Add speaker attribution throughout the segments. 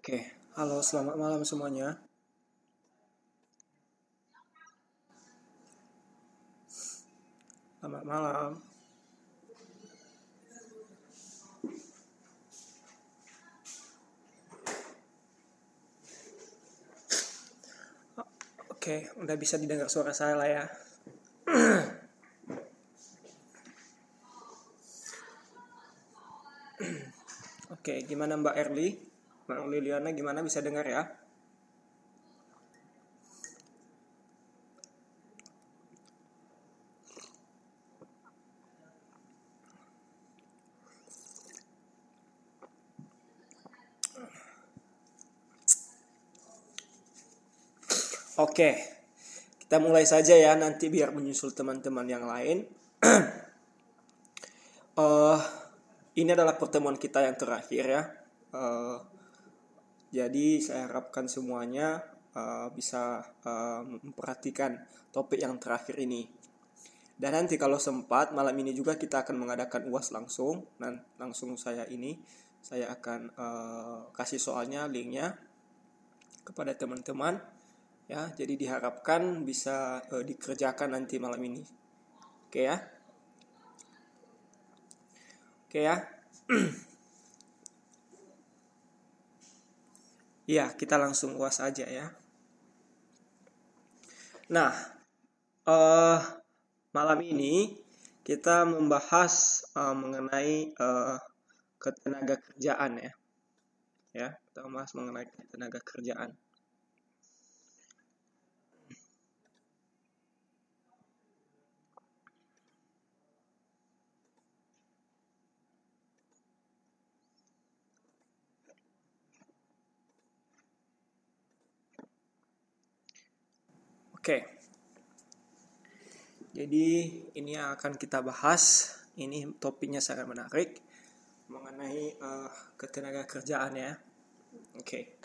Speaker 1: Oke, halo selamat malam semuanya. Selamat malam. Oke, udah bisa didengar suara saya lah ya. Oke, gimana Mbak Erli? Mbak Liliana gimana, bisa dengar ya? Oke, kita mulai saja ya, nanti biar menyusul teman-teman yang lain. Eh, ini adalah pertemuan kita yang terakhir ya. Eh, jadi saya harapkan semuanya bisa memperhatikan topik yang terakhir ini. Dan nanti kalau sempat malam ini juga kita akan mengadakan UAS langsung. Dan langsung saya akan kasih soalnya, linknya kepada teman-teman. Ya, jadi diharapkan bisa dikerjakan nanti malam ini. Oke ya. Oke ya. Iya, kita langsung UAS aja ya. Nah, malam ini kita membahas mengenai ketenaga kerjaan ya. Ya, kita membahas mengenai ketenaga kerjaan. Oke. Jadi ini yang akan kita bahas. Ini topiknya sangat menarik mengenai ketenaga kerjaan ya. Oke.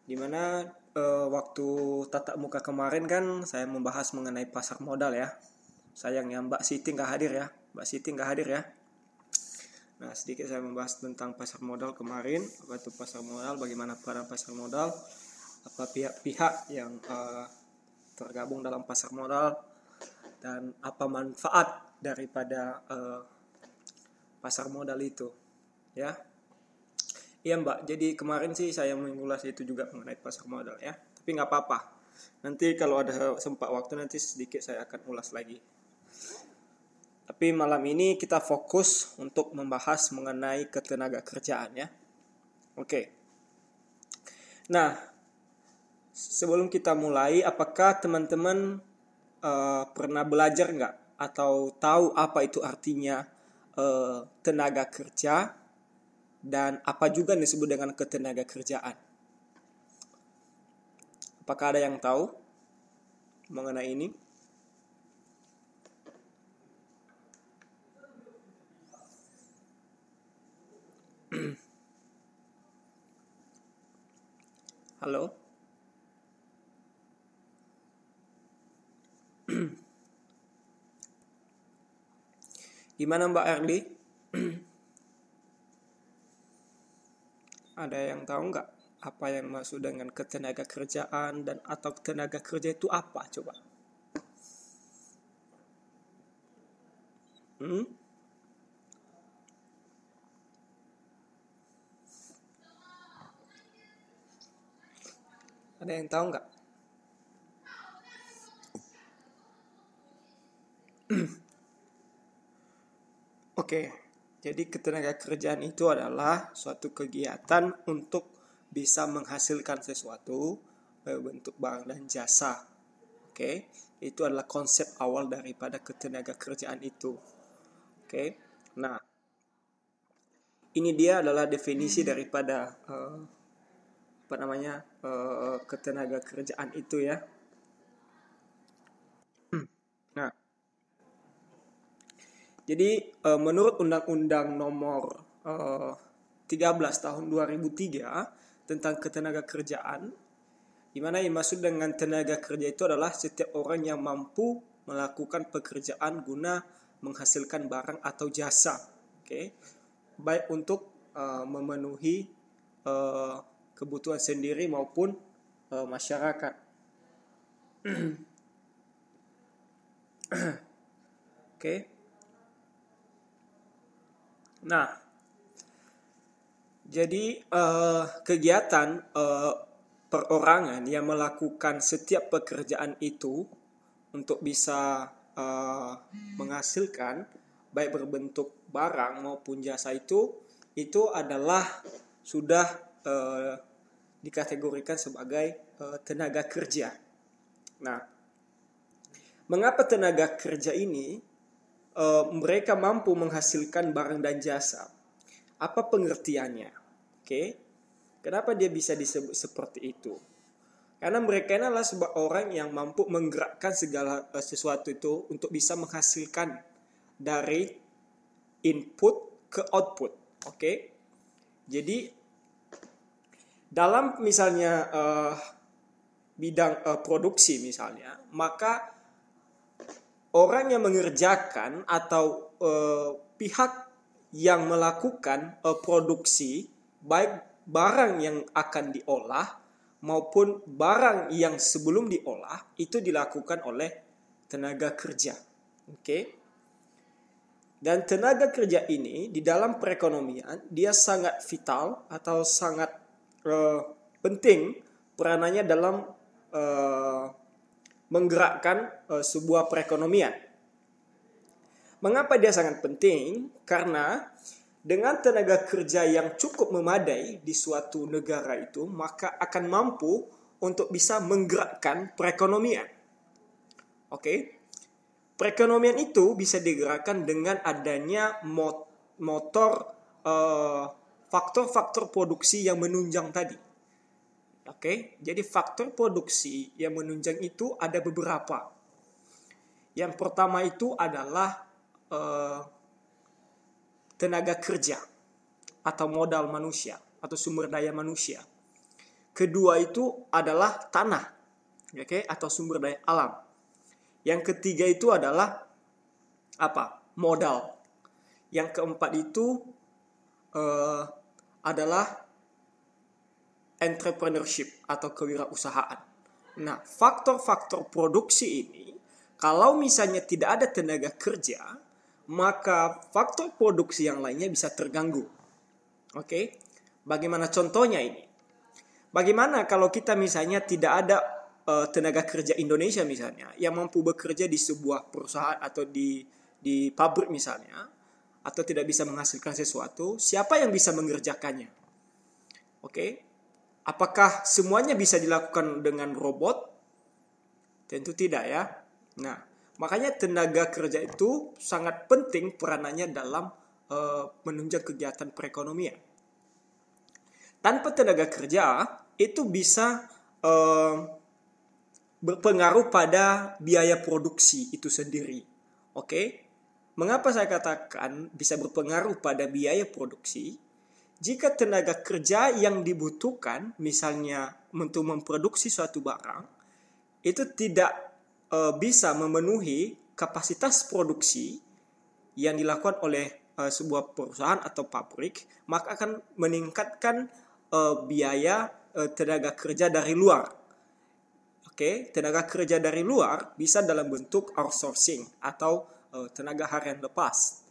Speaker 1: Dimana waktu tatap muka kemarin kan saya membahas mengenai pasar modal ya. Sayangnya Mbak Siti nggak hadir ya. Mbak Siti nggak hadir ya. Nah, sedikit saya membahas tentang pasar modal kemarin. Apa itu pasar modal, bagaimana peran pasar modal, apa pihak-pihak yang tergabung dalam pasar modal, dan apa manfaat daripada pasar modal itu ya. Iya Mbak, jadi kemarin sih saya mengulas itu juga mengenai pasar modal ya, tapi nggak apa-apa, nanti kalau ada sempat waktu nanti sedikit saya akan ulas lagi. Tapi malam ini kita fokus untuk membahas mengenai ketenaga kerjaan ya. Oke. Nah, sebelum kita mulai, apakah teman-teman pernah belajar nggak atau tahu apa itu artinya tenaga kerja dan apa juga yang disebut dengan ketenaga kerjaan? Apakah ada yang tahu mengenai ini? Halo? Gimana Mbak Erli? Ada yang tahu nggak apa yang maksud dengan ketenaga kerjaan dan atau tenaga kerja itu apa coba? Ada yang tahu nggak? Oke, jadi ketenaga kerjaan itu adalah suatu kegiatan untuk bisa menghasilkan sesuatu bentuk barang dan jasa. Oke, itu adalah konsep awal daripada ketenaga kerjaan itu. Oke, nah ini dia adalah definisi daripada ketenaga kerjaan itu ya. Nah, jadi menurut Undang-Undang Nomor 13 tahun 2003 tentang ketenaga kerjaan, di mana yang maksud dengan tenaga kerja itu adalah setiap orang yang mampu melakukan pekerjaan guna menghasilkan barang atau jasa, baik untuk memenuhi kebutuhan sendiri maupun masyarakat. Oke. Nah, jadi kegiatan perorangan yang melakukan setiap pekerjaan itu untuk bisa menghasilkan baik berbentuk barang maupun jasa itu adalah sudah dikategorikan sebagai tenaga kerja. Nah, mengapa tenaga kerja ini mereka mampu menghasilkan barang dan jasa? Apa pengertiannya? Oke. Kenapa dia bisa disebut seperti itu? Karena mereka adalah sebuah orang yang mampu menggerakkan segala sesuatu itu untuk bisa menghasilkan dari input ke output. Oke. Jadi dalam misalnya bidang produksi misalnya, maka orang yang mengerjakan atau pihak yang melakukan produksi, baik barang yang akan diolah maupun barang yang sebelum diolah, itu dilakukan oleh tenaga kerja. Oke. Dan tenaga kerja ini di dalam perekonomian dia sangat vital atau sangat penting peranannya dalam menggerakkan sebuah perekonomian. Mengapa dia sangat penting? Karena dengan tenaga kerja yang cukup memadai di suatu negara itu, maka akan mampu untuk bisa menggerakkan perekonomian. Oke. Perekonomian itu bisa digerakkan dengan adanya motor faktor-faktor produksi yang menunjang tadi. Oke. Jadi faktor produksi yang menunjang itu ada beberapa. Yang pertama itu adalah tenaga kerja atau modal manusia atau sumber daya manusia. Kedua itu adalah tanah, oke, atau sumber daya alam. Yang ketiga itu adalah apa? Modal. Yang keempat itu adalah entrepreneurship atau kewirausahaan. Nah, faktor-faktor produksi ini kalau misalnya tidak ada tenaga kerja, maka faktor produksi yang lainnya bisa terganggu. Oke? Bagaimana contohnya ini? Bagaimana kalau kita misalnya tidak ada tenaga kerja Indonesia misalnya yang mampu bekerja di sebuah perusahaan atau di pabrik misalnya, atau tidak bisa menghasilkan sesuatu, siapa yang bisa mengerjakannya? Oke? Apakah semuanya bisa dilakukan dengan robot? Tentu tidak ya. Nah, makanya tenaga kerja itu sangat penting peranannya dalam menunjang kegiatan perekonomian. Tanpa tenaga kerja itu bisa berpengaruh pada biaya produksi itu sendiri. Oke? Mengapa saya katakan bisa berpengaruh pada biaya produksi? Jika tenaga kerja yang dibutuhkan misalnya untuk memproduksi suatu barang itu tidak bisa memenuhi kapasitas produksi yang dilakukan oleh sebuah perusahaan atau pabrik, maka akan meningkatkan biaya tenaga kerja dari luar. Oke, tenaga kerja dari luar bisa dalam bentuk outsourcing atau tenaga harian lepas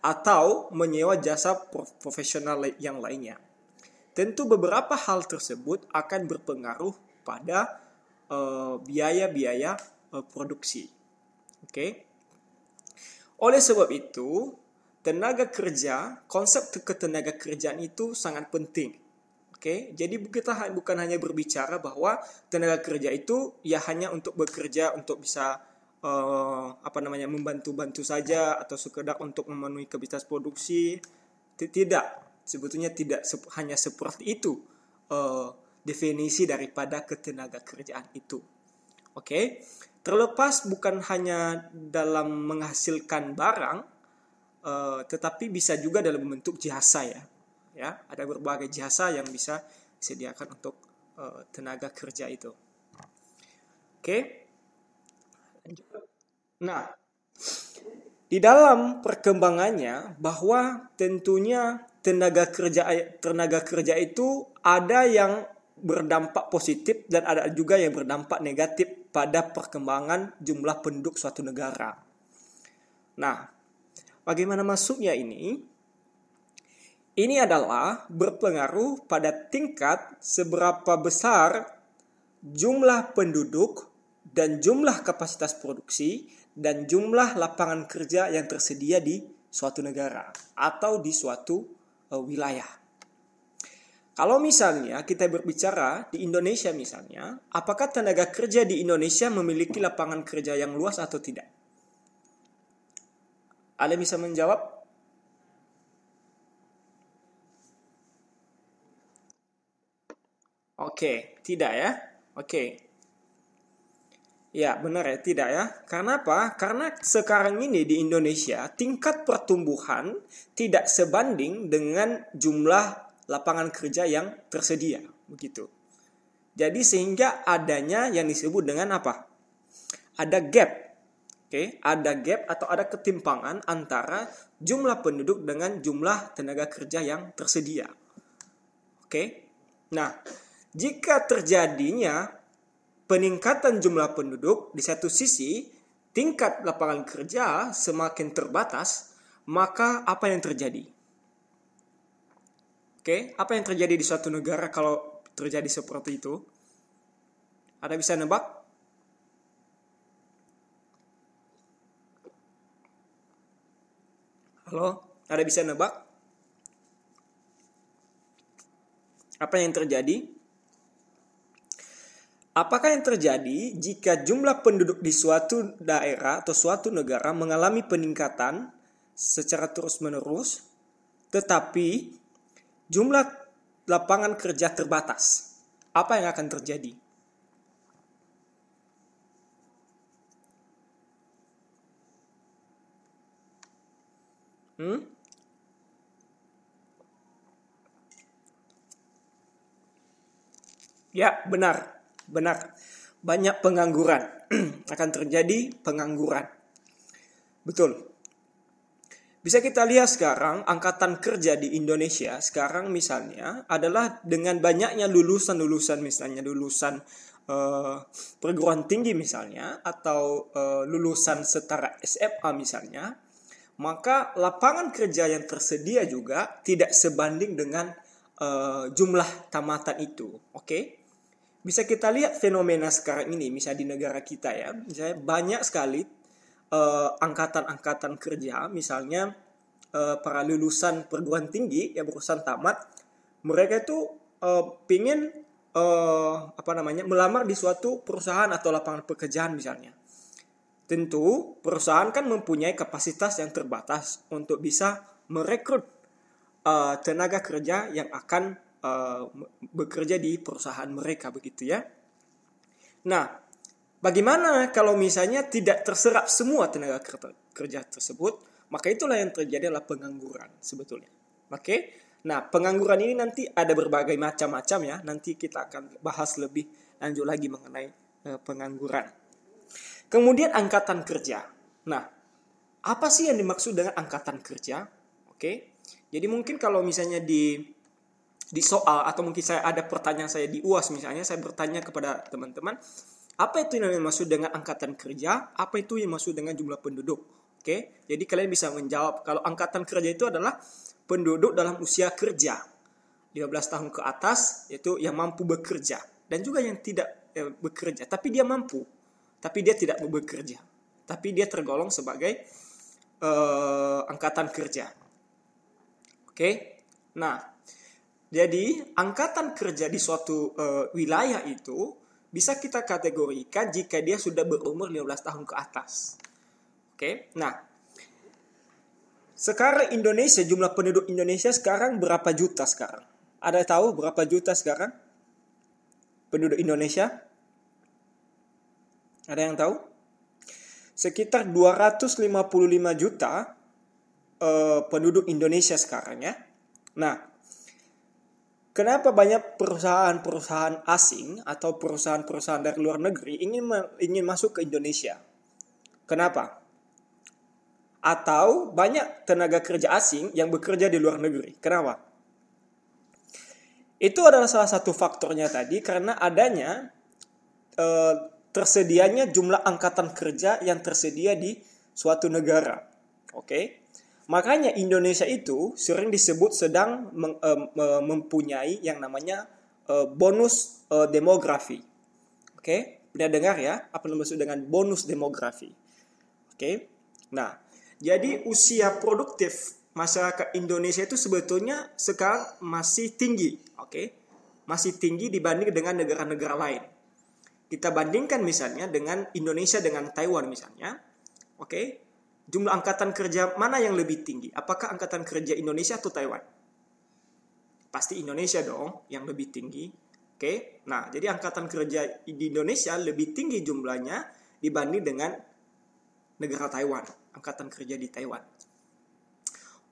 Speaker 1: atau menyewa jasa profesional yang lainnya. Tentu beberapa hal tersebut akan berpengaruh pada biaya-biaya produksi. Oke. Oleh sebab itu, tenaga kerja, konsep ketenaga kerjaan itu sangat penting. Oke, jadi kita bukan hanya berbicara bahwa tenaga kerja itu ya hanya untuk bekerja untuk bisa membantu-bantu saja atau sekedar untuk memenuhi kapasitas produksi. Tidak, sebetulnya tidak hanya seperti itu definisi daripada ketenaga kerjaan itu. Oke, terlepas bukan hanya dalam menghasilkan barang, tetapi bisa juga dalam bentuk jasa ya. Ya, ada berbagai jasa yang bisa disediakan untuk tenaga kerja itu. Oke. Nah, Di dalam perkembangannya bahwa tentunya tenaga kerja itu ada yang berdampak positif dan ada juga yang berdampak negatif pada perkembangan jumlah penduduk suatu negara. Nah, bagaimana masuknya ini? Ini adalah berpengaruh pada tingkat seberapa besar jumlah penduduk dan jumlah kapasitas produksi dan jumlah lapangan kerja yang tersedia di suatu negara atau di suatu wilayah. Kalau misalnya kita berbicara di Indonesia misalnya, apakah tenaga kerja di Indonesia memiliki lapangan kerja yang luas atau tidak? Ada bisa menjawab? Oke, tidak ya? Oke. Ya, benar ya, tidak ya. Karena apa? Karena sekarang ini di Indonesia tingkat pertumbuhan tidak sebanding dengan jumlah lapangan kerja yang tersedia, begitu. Jadi sehingga adanya yang disebut dengan apa? Ada gap. Oke, ada gap atau ada ketimpangan antara jumlah penduduk dengan jumlah tenaga kerja yang tersedia. Oke. Nah, jika terjadinya peningkatan jumlah penduduk, di satu sisi tingkat lapangan kerja semakin terbatas, maka apa yang terjadi? Oke, apa yang terjadi di suatu negara kalau terjadi seperti itu? Ada bisa nebak? Halo, ada bisa nebak? Apa yang terjadi? Apakah yang terjadi jika jumlah penduduk di suatu daerah atau suatu negara mengalami peningkatan secara terus-menerus, tetapi jumlah lapangan kerja terbatas? Apa yang akan terjadi? Ya, benar. Banyak pengangguran. Akan terjadi pengangguran. Betul. Bisa kita lihat sekarang angkatan kerja di Indonesia sekarang misalnya adalah dengan banyaknya lulusan misalnya lulusan perguruan tinggi misalnya atau lulusan setara SMA misalnya, maka lapangan kerja yang tersedia juga tidak sebanding dengan jumlah tamatan itu. Oke? Bisa kita lihat fenomena sekarang ini misalnya di negara kita ya, misalnya banyak sekali angkatan-angkatan kerja, misalnya para lulusan perguruan tinggi yang berurusan tamat, mereka itu pingin melamar di suatu perusahaan atau lapangan pekerjaan misalnya. Tentu perusahaan kan mempunyai kapasitas yang terbatas untuk bisa merekrut tenaga kerja yang akan bekerja di perusahaan mereka, begitu ya. Nah, bagaimana kalau misalnya tidak terserap semua tenaga kerja tersebut? Maka itulah yang terjadi adalah pengangguran sebetulnya. Oke? Nah, pengangguran ini nanti ada berbagai macam-macam ya. Nanti kita akan bahas lebih lanjut lagi mengenai pengangguran. Kemudian angkatan kerja. Nah, apa sih yang dimaksud dengan angkatan kerja? Oke? Jadi mungkin kalau misalnya di soal atau mungkin saya ada pertanyaan saya di UAS misalnya, saya bertanya kepada teman-teman, apa itu yang dimaksud dengan angkatan kerja? Apa itu yang dimaksud dengan jumlah penduduk? Oke, jadi kalian bisa menjawab kalau angkatan kerja itu adalah penduduk dalam usia kerja 15 tahun ke atas, yaitu yang mampu bekerja, dan juga yang tidak bekerja tapi dia mampu, tapi dia tidak bekerja, tapi dia tergolong sebagai angkatan kerja. Oke, nah jadi angkatan kerja di suatu wilayah itu bisa kita kategorikan jika dia sudah berumur 15 tahun ke atas. Oke, nah sekarang Indonesia, jumlah penduduk Indonesia sekarang berapa juta sekarang? Ada tahu berapa juta sekarang penduduk Indonesia? Ada yang tahu? Sekitar 255 juta penduduk Indonesia sekarang ya. Nah, kenapa banyak perusahaan-perusahaan asing atau perusahaan-perusahaan dari luar negeri ingin masuk ke Indonesia? Kenapa? atau banyak tenaga kerja asing yang bekerja di luar negeri. Kenapa? Itu adalah salah satu faktornya tadi karena adanya tersedianya jumlah angkatan kerja yang tersedia di suatu negara. Oke. Makanya Indonesia itu sering disebut sedang mempunyai yang namanya bonus demografi. Oke, pernah dengar ya apa yang dimaksud dengan bonus demografi? Oke. Nah, jadi usia produktif masyarakat Indonesia itu sebetulnya sekarang masih tinggi, oke? Masih tinggi dibanding dengan negara-negara lain. Kita bandingkan misalnya dengan Indonesia dengan Taiwan misalnya, oke? Jumlah angkatan kerja mana yang lebih tinggi? Apakah angkatan kerja Indonesia atau Taiwan? Pasti Indonesia dong yang lebih tinggi. Oke, nah jadi angkatan kerja di Indonesia lebih tinggi jumlahnya dibanding dengan negara Taiwan, angkatan kerja di Taiwan.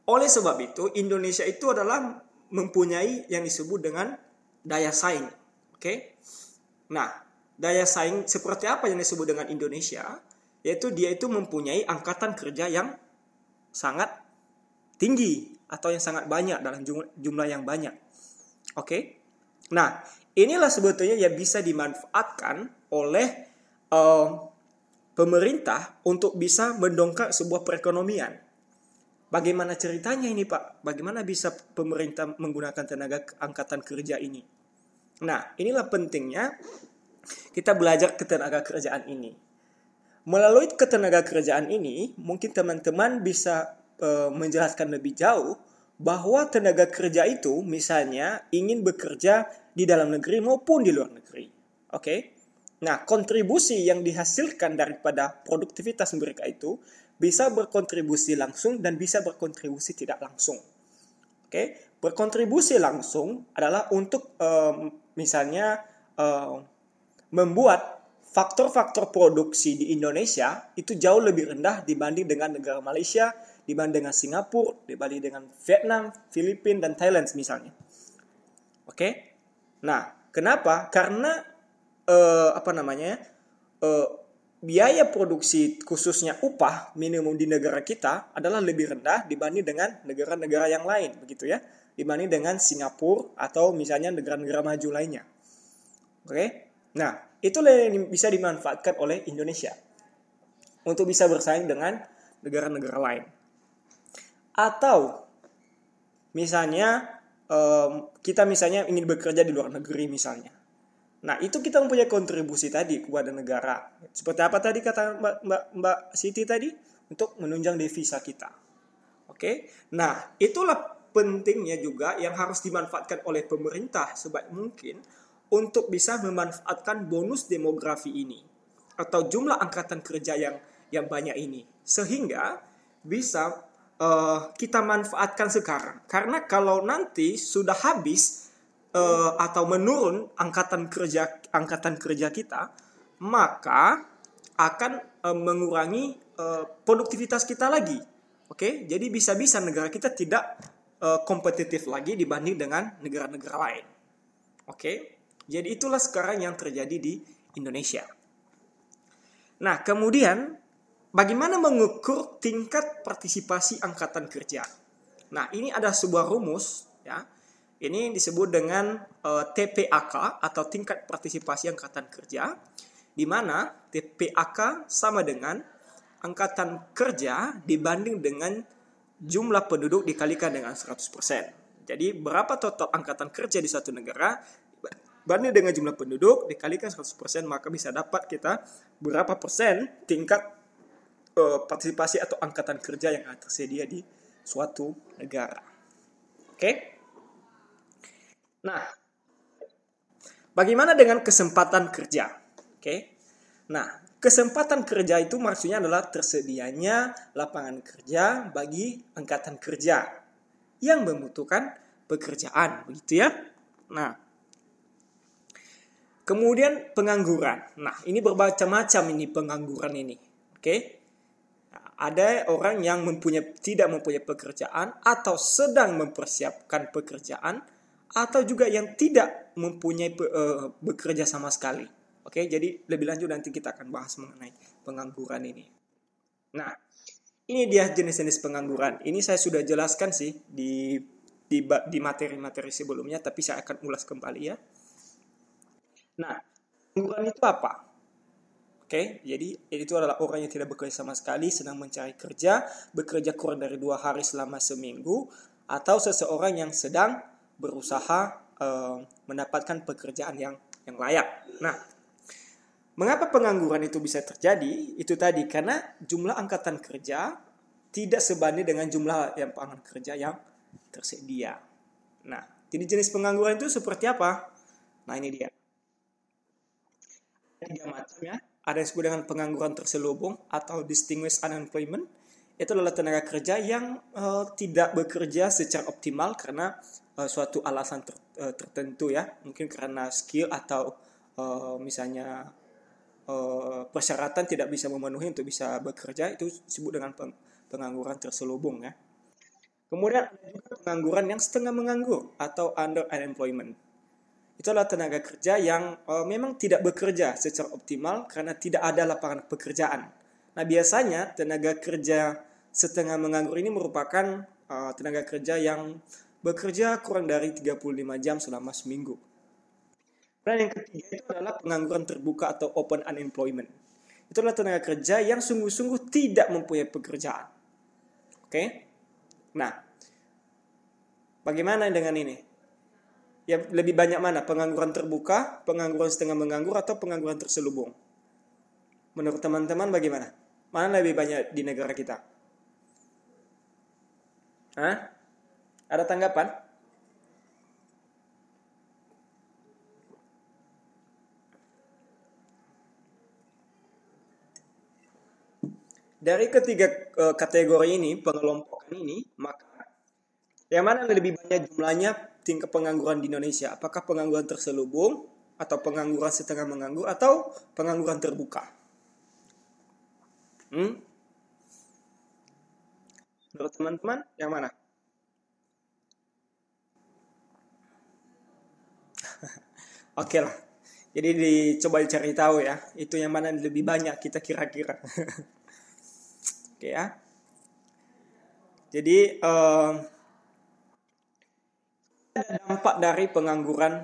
Speaker 1: Oleh sebab itu, Indonesia itu adalah mempunyai yang disebut dengan daya saing. Oke, nah daya saing seperti apa yang disebut dengan Indonesia? Yaitu dia itu mempunyai angkatan kerja yang sangat tinggi atau yang sangat banyak dalam jumlah yang banyak. Oke, nah inilah sebetulnya yang bisa dimanfaatkan oleh pemerintah untuk bisa mendongkrak sebuah perekonomian. Bagaimana ceritanya ini Pak? Bagaimana bisa pemerintah menggunakan tenaga angkatan kerja ini? Nah, inilah pentingnya kita belajar ketenaga kerjaan ini. Melalui ketenaga kerjaan ini, mungkin teman-teman bisa menjelaskan lebih jauh bahwa tenaga kerja itu misalnya ingin bekerja di dalam negeri maupun di luar negeri. Oke? Nah, kontribusi yang dihasilkan daripada produktivitas mereka itu bisa berkontribusi langsung dan bisa berkontribusi tidak langsung. Oke? Berkontribusi langsung adalah untuk misalnya membuat faktor-faktor produksi di Indonesia itu jauh lebih rendah dibanding dengan negara Malaysia, dibanding dengan Singapura, dibanding dengan Vietnam, Filipina, dan Thailand misalnya. Oke? Nah, kenapa? Karena biaya produksi khususnya upah minimum di negara kita adalah lebih rendah dibanding dengan negara-negara yang lain, begitu ya, dibanding dengan Singapura atau misalnya negara-negara maju lainnya. Oke, nah itulah yang bisa dimanfaatkan oleh Indonesia untuk bisa bersaing dengan negara-negara lain. Atau misalnya kita misalnya ingin bekerja di luar negeri misalnya. Nah, itu kita mempunyai kontribusi tadi kepada negara. Seperti apa tadi kata Mbak Siti tadi? Untuk menunjang devisa kita. Oke? Nah, itulah pentingnya juga yang harus dimanfaatkan oleh pemerintah sebaik mungkin untuk bisa memanfaatkan bonus demografi ini. Atau jumlah angkatan kerja yang banyak ini. Sehingga bisa kita manfaatkan sekarang. Karena kalau nanti sudah habis atau menurun angkatan kerja kita, maka akan mengurangi produktivitas kita lagi. Oke, jadi bisa-bisa negara kita tidak kompetitif lagi dibanding dengan negara-negara lain. Oke, jadi itulah sekarang yang terjadi di Indonesia. Nah, kemudian bagaimana mengukur tingkat partisipasi angkatan kerja? Nah, ini ada sebuah rumus ya. Ini disebut dengan TPAK atau tingkat partisipasi angkatan kerja, di mana TPAK sama dengan angkatan kerja dibanding dengan jumlah penduduk dikalikan dengan 100%. Jadi berapa total angkatan kerja di suatu negara banding dengan jumlah penduduk dikalikan 100%, maka bisa dapat kita berapa persen tingkat partisipasi atau angkatan kerja yang tersedia di suatu negara. Oke? Nah, bagaimana dengan kesempatan kerja? Oke. Nah, kesempatan kerja itu maksudnya adalah tersedianya lapangan kerja bagi angkatan kerja yang membutuhkan pekerjaan, begitu ya. Nah, kemudian pengangguran. Nah, ini bermacam-macam ini pengangguran ini. Oke. Ada orang yang tidak mempunyai pekerjaan atau sedang mempersiapkan pekerjaan, atau juga yang tidak mempunyai bekerja sama sekali. Oke, jadi lebih lanjut nanti kita akan bahas mengenai pengangguran ini. Nah, Ini dia jenis-jenis pengangguran. Ini saya sudah jelaskan sih di materi-materi sebelumnya, tapi saya akan ulas kembali ya. Nah, pengangguran itu apa? Oke, jadi itu adalah orang yang tidak bekerja sama sekali, sedang mencari kerja, bekerja kurang dari 2 hari selama seminggu, atau seseorang yang sedang berusaha mendapatkan pekerjaan yang layak. Nah, mengapa pengangguran itu bisa terjadi? Itu tadi karena jumlah angkatan kerja tidak sebanding dengan jumlah yang lapangan kerja yang tersedia. Nah, jenis pengangguran itu seperti apa? Nah, ini dia. Ada 3 macam ya. Ada yang disebut dengan pengangguran terselubung atau distinguished unemployment. Itu adalah tenaga kerja yang tidak bekerja secara optimal karena suatu alasan tertentu ya. Mungkin karena skill atau misalnya persyaratan tidak bisa memenuhi untuk bisa bekerja. Itu disebut dengan pengangguran terselubung ya. Kemudian ada juga pengangguran yang setengah menganggur atau under unemployment. Itu adalah tenaga kerja yang memang tidak bekerja secara optimal karena tidak ada lapangan pekerjaan. Nah, biasanya tenaga kerja setengah menganggur ini merupakan tenaga kerja yang bekerja kurang dari 35 jam selama seminggu. Dan yang ketiga itu adalah pengangguran terbuka atau open unemployment. Itu adalah tenaga kerja yang sungguh-sungguh tidak mempunyai pekerjaan. Oke? Nah, bagaimana dengan ini? Ya, lebih banyak mana? Pengangguran terbuka, pengangguran setengah menganggur, atau pengangguran terselubung? Menurut teman-teman bagaimana? Mana lebih banyak di negara kita? Hah? Ada tanggapan? Dari ketiga kategori ini, pengelompokan ini, maka yang mana lebih banyak jumlahnya tingkat pengangguran di Indonesia? Apakah pengangguran terselubung, atau pengangguran setengah menganggur, atau pengangguran terbuka? Menurut teman-teman, yang mana? Oke lah. Jadi dicoba dicari tahu ya, itu yang mana lebih banyak kita kira-kira. Oke ya. Jadi ada dampak dari pengangguran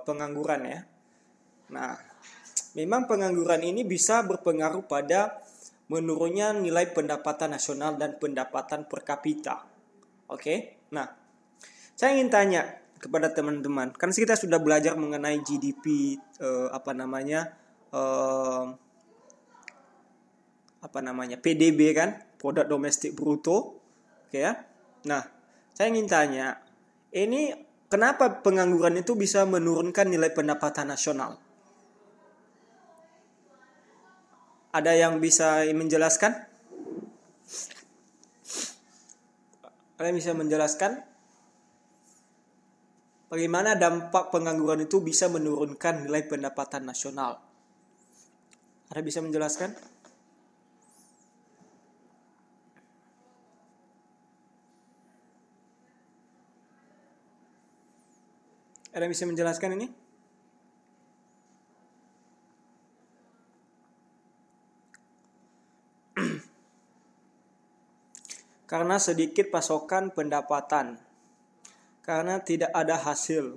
Speaker 1: pengangguran ya. Nah, memang pengangguran ini bisa berpengaruh pada menurunnya nilai pendapatan nasional dan pendapatan per kapita. Oke. Nah, saya ingin tanya kepada teman-teman, kan kita sudah belajar mengenai GDP PDB kan, produk domestik bruto. Oke ya. Nah, saya ingin tanya, ini kenapa pengangguran itu bisa menurunkan nilai pendapatan nasional? Ada yang bisa menjelaskan? Ada yang bisa menjelaskan? Bagaimana dampak pengangguran itu bisa menurunkan nilai pendapatan nasional? Ada bisa menjelaskan? Ada yang bisa menjelaskan ini? Karena sedikit pasokan pendapatan. Karena tidak ada hasil.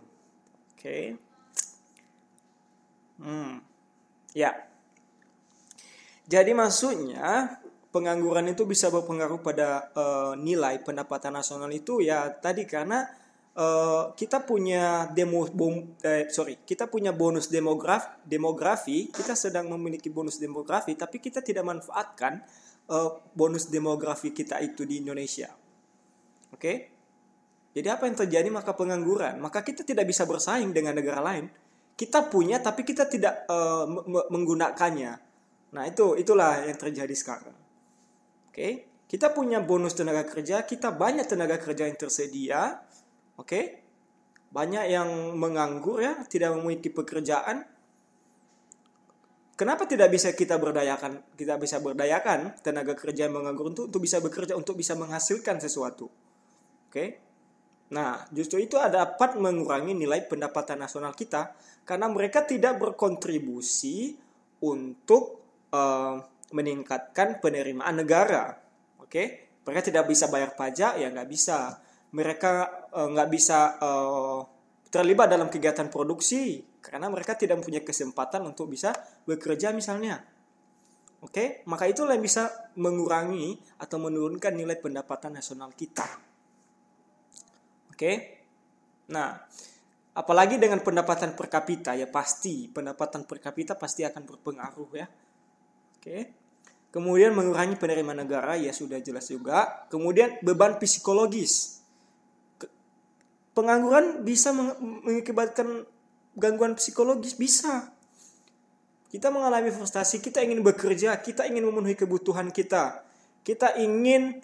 Speaker 1: Oke. Ya. Jadi maksudnya pengangguran itu bisa berpengaruh pada nilai pendapatan nasional itu ya tadi karena kita punya kita punya bonus demografi, kita sedang memiliki bonus demografi, tapi kita tidak manfaatkan bonus demografi kita itu di Indonesia. Oke? Jadi apa yang terjadi? Maka pengangguran. Maka kita tidak bisa bersaing dengan negara lain. Kita punya, tapi kita tidak menggunakannya. Nah itulah yang terjadi sekarang. Oke? Kita punya bonus tenaga kerja, kita banyak tenaga kerja yang tersedia. Oke, banyak yang menganggur ya, tidak memiliki pekerjaan. Kenapa tidak bisa kita berdayakan? Kita bisa berdayakan tenaga kerja yang menganggur untuk bisa bekerja, untuk bisa menghasilkan sesuatu. Oke, nah justru itu dapat mengurangi nilai pendapatan nasional kita karena mereka tidak berkontribusi untuk meningkatkan penerimaan negara. Oke, mereka tidak bisa bayar pajak, ya nggak bisa. Mereka nggak bisa terlibat dalam kegiatan produksi karena mereka tidak mempunyai kesempatan untuk bisa bekerja misalnya. Oke, maka itulah yang bisa mengurangi atau menurunkan nilai pendapatan nasional kita. Oke, nah apalagi dengan pendapatan per kapita, ya pasti pendapatan per kapita pasti akan berpengaruh ya. Oke. Kemudian mengurangi penerimaan negara, ya sudah jelas juga. Kemudian beban psikologis. Pengangguran bisa mengakibatkan gangguan psikologis, bisa. Kita mengalami frustasi, kita ingin bekerja, kita ingin memenuhi kebutuhan kita. Kita ingin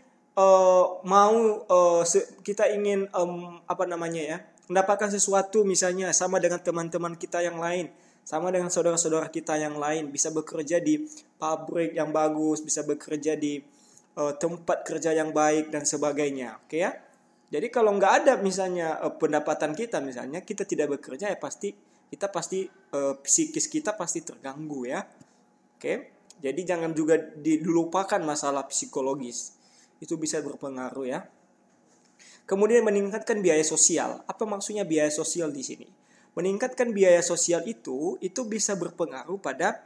Speaker 1: mendapatkan sesuatu misalnya sama dengan teman-teman kita yang lain, sama dengan saudara-saudara kita yang lain, bisa bekerja di pabrik yang bagus, bisa bekerja di tempat kerja yang baik dan sebagainya. Oke ya. Jadi kalau nggak ada misalnya pendapatan kita misalnya, kita tidak bekerja, ya pasti psikis kita pasti terganggu ya. Oke. Jadi jangan juga dilupakan masalah psikologis. Itu bisa berpengaruh ya. Kemudian meningkatkan biaya sosial. Apa maksudnya biaya sosial di sini? Meningkatkan biaya sosial itu bisa berpengaruh pada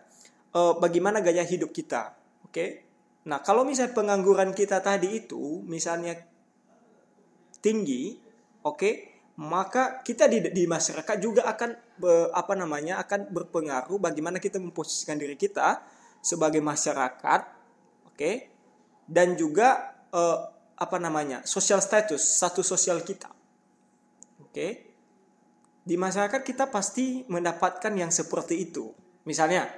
Speaker 1: bagaimana gaya hidup kita. Oke. Nah, kalau misalnya pengangguran kita tadi itu misalnya tinggi, oke, maka kita di masyarakat juga akan akan berpengaruh bagaimana kita memposisikan diri kita sebagai masyarakat, oke, dan juga social status sosial kita, oke. Di masyarakat kita pasti mendapatkan yang seperti itu. Misalnya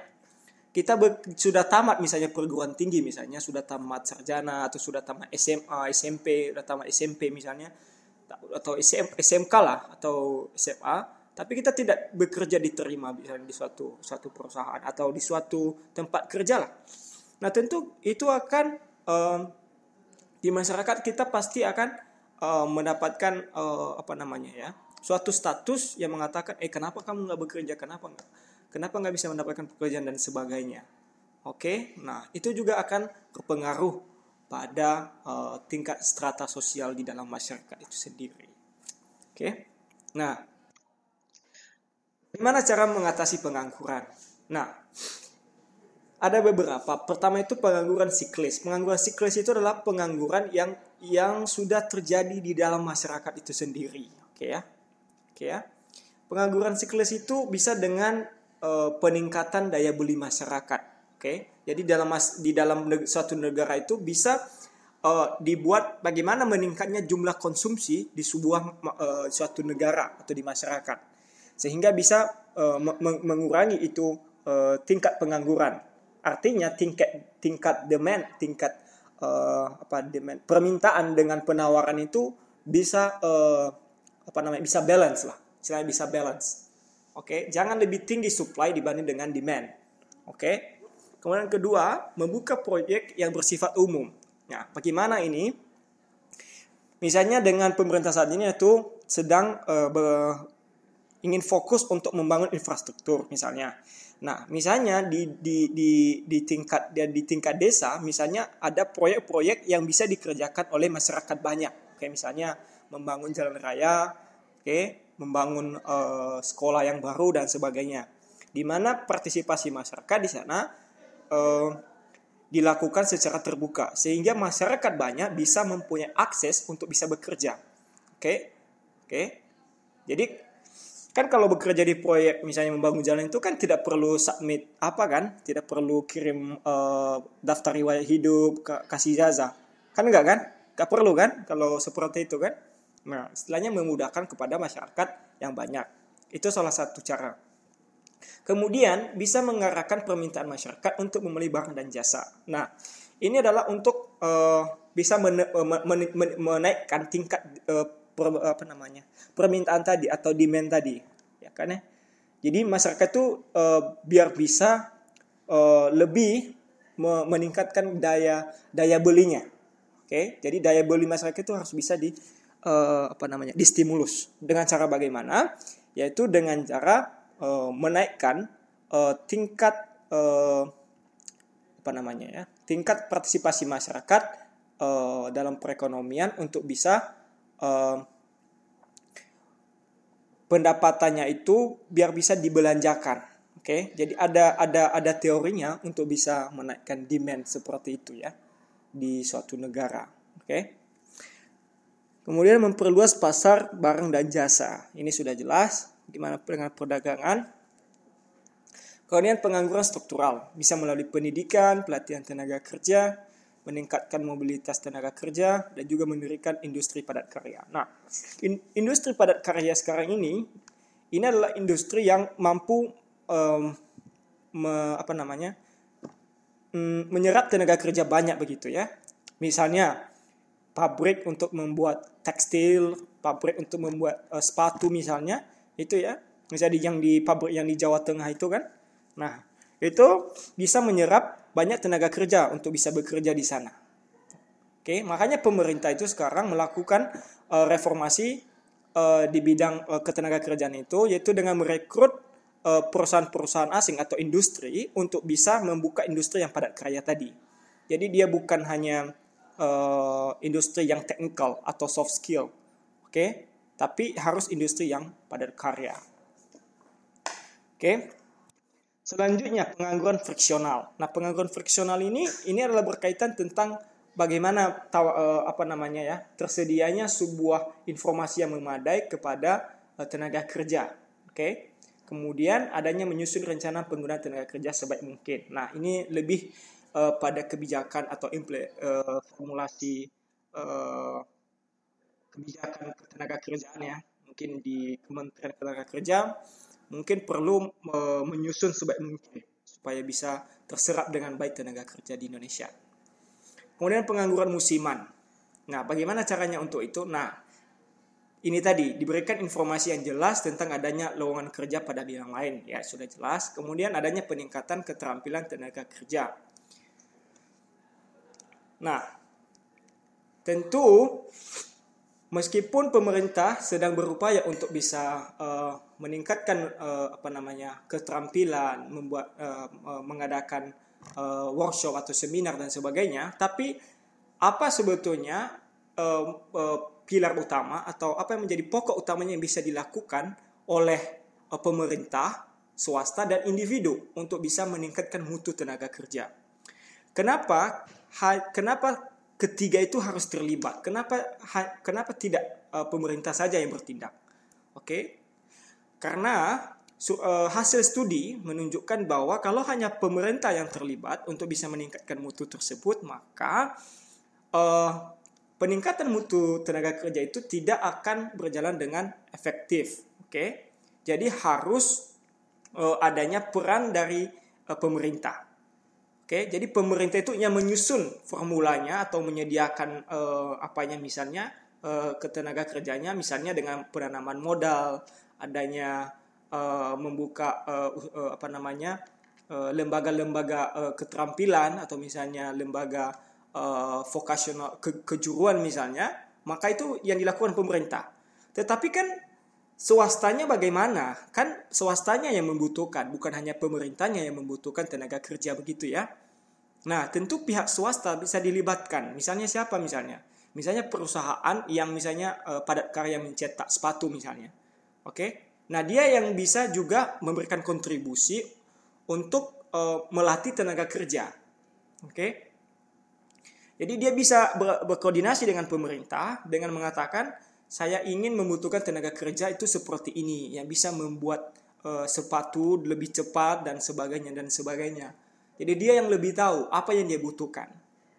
Speaker 1: kita sudah tamat misalnya perguruan tinggi, misalnya sudah tamat sarjana atau sudah tamat SMA, SMP, sudah tamat SMP misalnya, atau SMK lah atau SMA, tapi kita tidak bekerja diterima misalnya di suatu perusahaan atau di suatu tempat kerja lah. Nah tentu itu akan di masyarakat kita pasti akan mendapatkan suatu status yang mengatakan kenapa kamu nggak bekerja, kenapa nggak bisa mendapatkan pekerjaan dan sebagainya. Oke, nah itu juga akan berpengaruh pada tingkat strata sosial di dalam masyarakat itu sendiri. Oke, nah gimana cara mengatasi pengangguran? Nah, ada beberapa. Pertama itu pengangguran siklis. Pengangguran siklis itu adalah pengangguran yang sudah terjadi di dalam masyarakat itu sendiri. Oke ya. Pengangguran siklis itu bisa dengan peningkatan daya beli masyarakat. Oke. Jadi di dalam suatu negara itu bisa dibuat bagaimana meningkatnya jumlah konsumsi di suatu negara atau di masyarakat, sehingga bisa mengurangi itu tingkat pengangguran. Artinya tingkat demand, permintaan dengan penawaran itu bisa bisa balance lah. Istilahnya bisa balance. Oke, jangan lebih tinggi supply dibanding dengan demand. Oke. Kemudian kedua, membuka proyek yang bersifat umum. Nah, bagaimana ini? Misalnya dengan pemerintah saat ini itu sedang ingin fokus untuk membangun infrastruktur misalnya. Nah, misalnya di tingkat desa misalnya ada proyek-proyek yang bisa dikerjakan oleh masyarakat banyak. Oke, misalnya membangun jalan raya, membangun sekolah yang baru dan sebagainya. Di mana partisipasi masyarakat di sana dilakukan secara terbuka sehingga masyarakat banyak bisa mempunyai akses untuk bisa bekerja. Oke. Jadi kan kalau bekerja di proyek misalnya membangun jalan itu kan tidak perlu submit tidak perlu kirim daftar riwayat hidup, kasih ijazah. Kan enggak perlu kan kalau seperti itu kan. Nah, istilahnya memudahkan kepada masyarakat yang banyak. Itu salah satu cara. Kemudian bisa mengarahkan permintaan masyarakat untuk membeli barang dan jasa. Nah, ini adalah untuk bisa menaikkan tingkat permintaan tadi atau demand tadi, ya kan ya. Jadi masyarakat itu biar bisa lebih meningkatkan daya belinya. Oke, jadi daya beli masyarakat itu harus bisa distimulus dengan cara bagaimana? Yaitu dengan cara menaikkan tingkat tingkat partisipasi masyarakat dalam perekonomian untuk bisa pendapatannya itu biar bisa dibelanjakan. Oke, jadi ada teorinya untuk bisa menaikkan demand seperti itu ya di suatu negara. Oke. Kemudian memperluas pasar barang dan jasa. Ini sudah jelas gimana dengan perdagangan. Kemudian pengangguran struktural bisa melalui pendidikan, pelatihan tenaga kerja, meningkatkan mobilitas tenaga kerja, dan juga mendirikan industri padat karya. Nah, industri padat karya sekarang ini adalah industri yang mampu menyerap tenaga kerja banyak begitu ya. Misalnya pabrik untuk membuat tekstil, pabrik untuk membuat sepatu misalnya, itu ya. Misalnya yang di pabrik yang di Jawa Tengah itu kan. Nah, itu bisa menyerap banyak tenaga kerja untuk bisa bekerja di sana. Oke, makanya pemerintah itu sekarang melakukan reformasi di bidang ketenaga kerjaan itu, yaitu dengan merekrut perusahaan-perusahaan asing atau industri untuk bisa membuka industri yang padat karya tadi. Jadi dia bukan hanya industri yang teknikal atau soft skill, oke? Tapi harus industri yang padat karya. Oke. Selanjutnya pengangguran friksional. Nah, pengangguran friksional ini adalah berkaitan tentang bagaimana tersedianya sebuah informasi yang memadai kepada tenaga kerja. Oke. Kemudian adanya menyusun rencana penggunaan tenaga kerja sebaik mungkin. Nah, ini lebih pada kebijakan atau formulasi kebijakan ketenaga kerjaan ya. Mungkin di Kementerian Tenaga Kerja mungkin perlu menyusun sebaik mungkin supaya bisa terserap dengan baik tenaga kerja di Indonesia. Kemudian pengangguran musiman. Nah, bagaimana caranya untuk itu? Nah, ini tadi diberikan informasi yang jelas tentang adanya lowongan kerja pada bidang lain, ya sudah jelas. Kemudian adanya peningkatan keterampilan tenaga kerja. Nah, tentu meskipun pemerintah sedang berupaya untuk bisa meningkatkan keterampilan, mengadakan workshop atau seminar dan sebagainya, tapi apa sebetulnya pilar utama atau apa yang menjadi pokok utamanya yang bisa dilakukan oleh pemerintah, swasta dan individu untuk bisa meningkatkan mutu tenaga kerja? Kenapa ketiga itu harus terlibat? Kenapa tidak pemerintah saja yang bertindak? Oke. Karena hasil studi menunjukkan bahwa kalau hanya pemerintah yang terlibat untuk bisa meningkatkan mutu tersebut, maka peningkatan mutu tenaga kerja itu tidak akan berjalan dengan efektif. Oke. Jadi harus adanya peran dari pemerintah. Oke, jadi pemerintah itu yang menyusun formulanya atau menyediakan misalnya ketenaga kerjanya, misalnya dengan penanaman modal, adanya membuka lembaga-lembaga keterampilan atau misalnya lembaga vokasional kejuruan misalnya, maka itu yang dilakukan pemerintah. Tetapi kan swastanya bagaimana? Kan swastanya yang membutuhkan, bukan hanya pemerintahnya yang membutuhkan tenaga kerja begitu ya. Nah, tentu pihak swasta bisa dilibatkan. Misalnya siapa misalnya? Misalnya perusahaan yang misalnya padat karya mencetak sepatu misalnya. Oke? Nah, dia yang bisa juga memberikan kontribusi untuk melatih tenaga kerja. Oke? Jadi dia bisa berkoordinasi dengan pemerintah dengan mengatakan, saya ingin membutuhkan tenaga kerja itu seperti ini, yang bisa membuat sepatu lebih cepat dan sebagainya. Jadi dia yang lebih tahu apa yang dia butuhkan.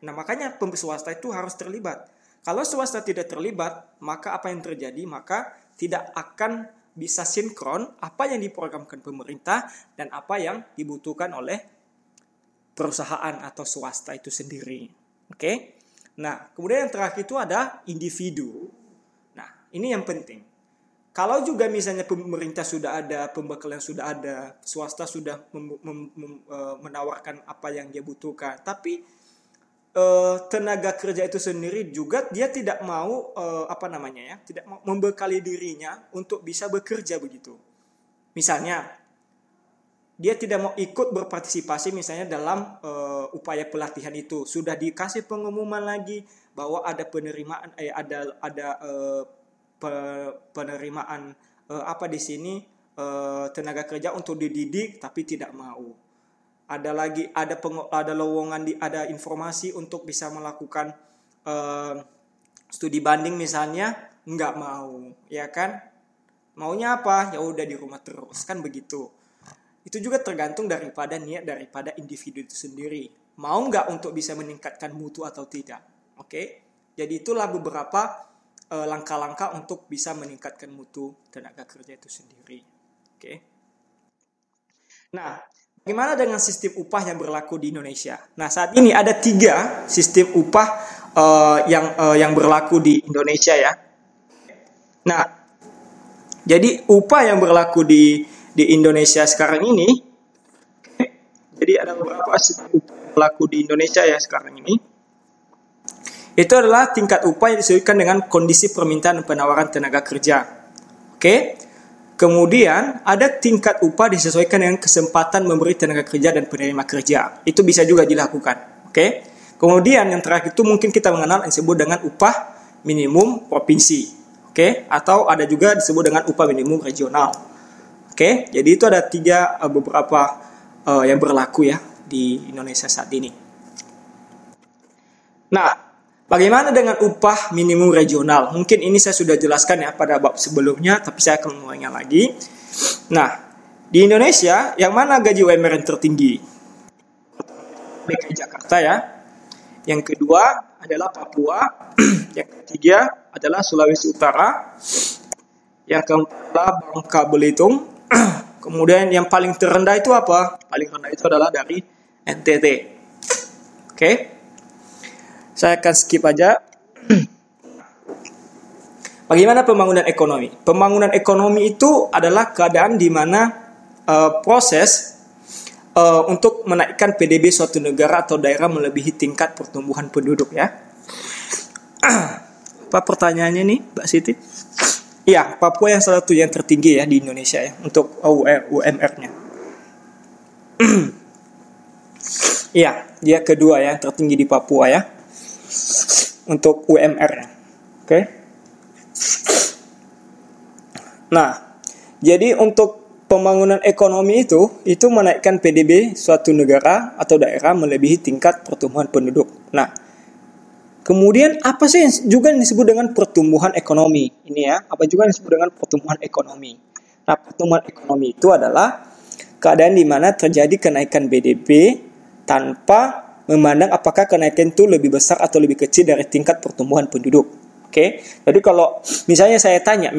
Speaker 1: Nah, makanya swasta itu harus terlibat. Kalau swasta tidak terlibat, maka apa yang terjadi? Maka tidak akan bisa sinkron apa yang diprogramkan pemerintah dan apa yang dibutuhkan oleh perusahaan atau swasta itu sendiri. Oke? Nah, kemudian yang terakhir itu ada individu. Ini yang penting. Kalau juga misalnya pemerintah sudah ada, pembekalan sudah ada, swasta sudah menawarkan apa yang dia butuhkan, tapi tenaga kerja itu sendiri juga dia tidak mau tidak mau membekali dirinya untuk bisa bekerja begitu. Misalnya dia tidak mau ikut berpartisipasi misalnya dalam upaya pelatihan itu. Sudah dikasih pengumuman lagi bahwa ada penerimaan penerimaan apa di sini tenaga kerja untuk dididik, tapi tidak mau. Ada lagi ada lowongan ada informasi untuk bisa melakukan studi banding misalnya, nggak mau, ya kan? Maunya apa? Ya udah di rumah terus, kan begitu. Itu juga tergantung daripada niat daripada individu itu sendiri. Mau nggak untuk bisa meningkatkan mutu atau tidak. Oke? Jadi itulah beberapa langkah-langkah untuk bisa meningkatkan mutu tenaga kerja itu sendiri. Oke? Nah, bagaimana dengan sistem upah yang berlaku di Indonesia? Nah, saat ini ada 3 sistem upah yang berlaku di Indonesia ya. Nah, jadi upah yang berlaku di Indonesia sekarang ini, jadi ada beberapa sistem upah yang berlaku di Indonesia ya sekarang ini. Itu adalah tingkat upah yang disesuaikan dengan kondisi permintaan dan penawaran tenaga kerja. Oke. Kemudian ada tingkat upah disesuaikan dengan kesempatan memberi tenaga kerja dan penerima kerja. Itu bisa juga dilakukan. Oke. Kemudian yang terakhir itu mungkin kita mengenal yang disebut dengan upah minimum provinsi. Oke. Atau ada juga disebut dengan upah minimum regional. Oke. Jadi itu ada 3 beberapa yang berlaku ya di Indonesia saat ini. Nah, bagaimana dengan upah minimum regional? Mungkin ini saya sudah jelaskan ya pada bab sebelumnya, tapi saya akan mengulanginya lagi. Nah, di Indonesia, yang mana gaji UMR yang tertinggi? DKI Jakarta ya. Yang kedua adalah Papua. Yang ketiga adalah Sulawesi Utara. Yang keempat adalah Bangka Belitung. Kemudian yang paling terendah itu apa? Paling rendah itu adalah dari NTT. Oke. Saya akan skip aja. Bagaimana pembangunan ekonomi? Pembangunan ekonomi itu adalah keadaan di mana proses untuk menaikkan PDB suatu negara atau daerah melebihi tingkat pertumbuhan penduduk ya. Apa pertanyaannya nih, Mbak Siti? Iya, Papua yang salah satu yang tertinggi ya di Indonesia ya untuk UMR-nya. Iya, dia kedua ya, tertinggi di Papua ya. Untuk UMR-nya. Oke. Nah, jadi untuk pembangunan ekonomi itu menaikkan PDB suatu negara atau daerah melebihi tingkat pertumbuhan penduduk. Nah, kemudian apa sih yang juga disebut dengan pertumbuhan ekonomi? Ini ya, apa juga yang disebut dengan pertumbuhan ekonomi? Nah, pertumbuhan ekonomi itu adalah keadaan di mana terjadi kenaikan PDB tanpa memandang apakah kenaikan itu lebih besar atau lebih kecil dari tingkat pertumbuhan penduduk. Oke, jadi kalau misalnya saya tanya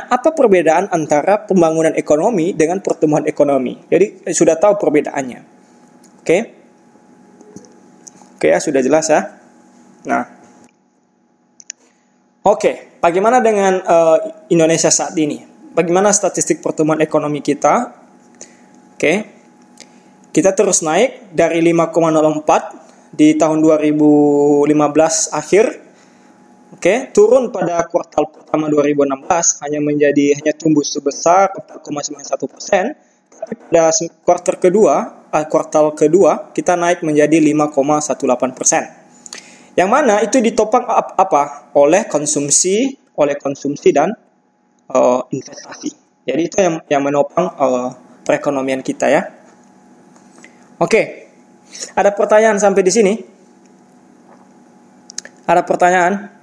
Speaker 1: apa perbedaan antara pembangunan ekonomi dengan pertumbuhan ekonomi? Jadi sudah tahu perbedaannya. Oke, ya sudah jelas ya. Nah, oke, bagaimana dengan Indonesia saat ini? Bagaimana statistik pertumbuhan ekonomi kita? Oke, kita terus naik dari 5,04 di tahun 2015 akhir. Oke, turun pada kuartal pertama 2016 hanya tumbuh sebesar 4,91%. Tapi pada kuartal kedua kita naik menjadi 5,18%. Yang mana itu ditopang apa? Oleh konsumsi dan investasi. Jadi itu yang menopang perekonomian kita ya. Oke. Ada pertanyaan sampai di sini? Ada pertanyaan?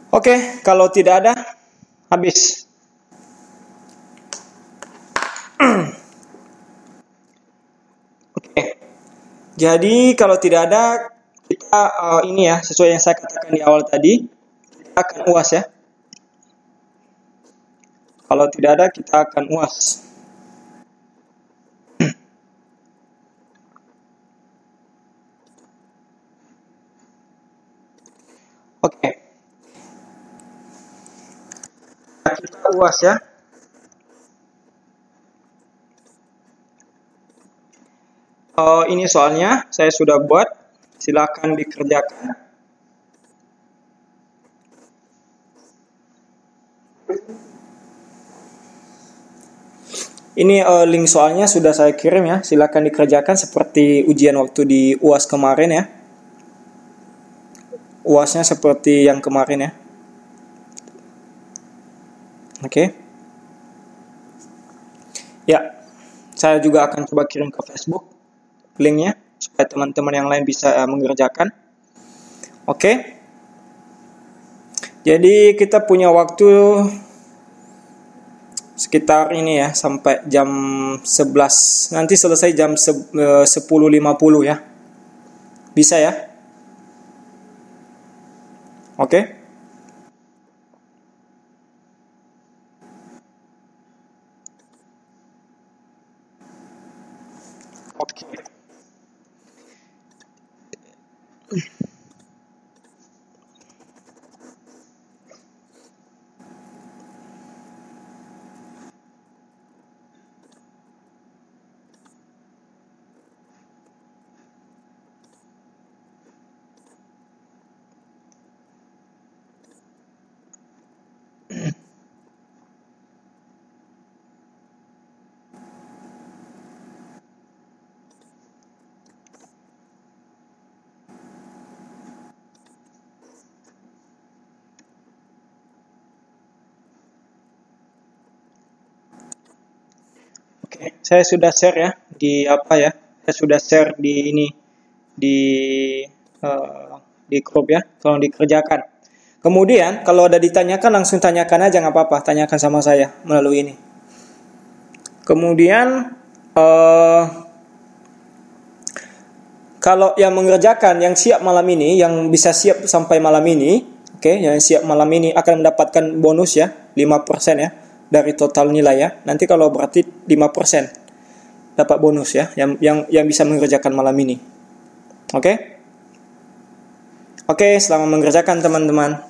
Speaker 1: Oke, kalau tidak ada, habis. Oke. Jadi kalau tidak ada, kita ini ya, sesuai yang saya katakan di awal tadi, kita akan UAS ya. Kalau tidak ada, kita akan UAS. Oke. Kita UAS ya. Ini soalnya saya sudah buat, silakan dikerjakan. Ini link soalnya sudah saya kirim ya. Silakan dikerjakan seperti ujian waktu di UAS kemarin ya. UASnya seperti yang kemarin ya. Oke. Ya, saya juga akan coba kirim ke Facebook linknya supaya teman-teman yang lain bisa mengerjakan. Oke. Jadi kita punya waktu sekitar ini ya sampai jam 11. Nanti selesai jam 10.50 ya. Bisa ya? Oke. Oke. Oke, saya sudah share ya di apa ya? Saya sudah share di ini di eh, di grup ya. Tolong dikerjakan. Kemudian kalau ada ditanyakan langsung tanyakan aja nggak apa-apa. Tanyakan sama saya melalui ini. Kemudian eh, kalau yang mengerjakan yang siap malam ini, yang bisa siap sampai malam ini, oke, yang siap malam ini akan mendapatkan bonus ya, 5% ya dari total nilai ya. Nanti kalau berarti 5% dapat bonus ya, yang bisa mengerjakan malam ini. Oke? Oke, selamat mengerjakan teman-teman.